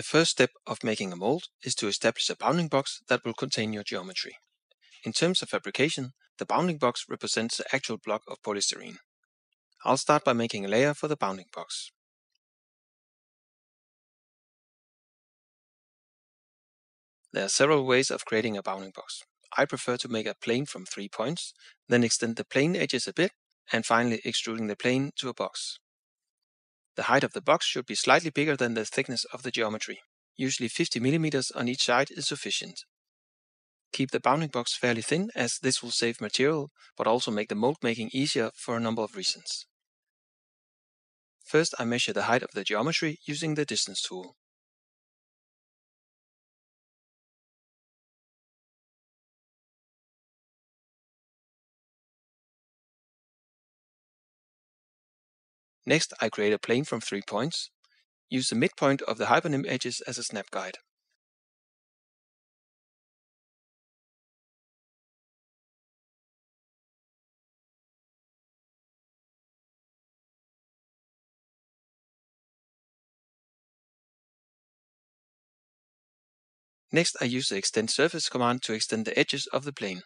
The first step of making a mold is to establish a bounding box that will contain your geometry. In terms of fabrication, the bounding box represents the actual block of polystyrene. I'll start by making a layer for the bounding box. There are several ways of creating a bounding box. I prefer to make a plane from 3 points, then extend the plane edges a bit, and finally extruding the plane to a box. The height of the box should be slightly bigger than the thickness of the geometry. Usually 50 mm on each side is sufficient. Keep the bounding box fairly thin, as this will save material, but also make the mold making easier for a number of reasons. First, I measure the height of the geometry using the distance tool. Next, I create a plane from 3 points. Use the midpoint of the hypernym edges as a snap guide. Next, I use the extend surface command to extend the edges of the plane.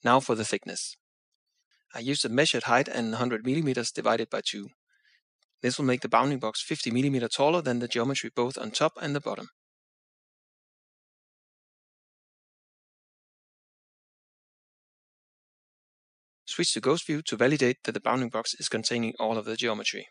Now for the thickness. I use the measured height and 100 mm divided by 2. This will make the bounding box 50 mm taller than the geometry both on top and the bottom. Switch to Ghost View to validate that the bounding box is containing all of the geometry.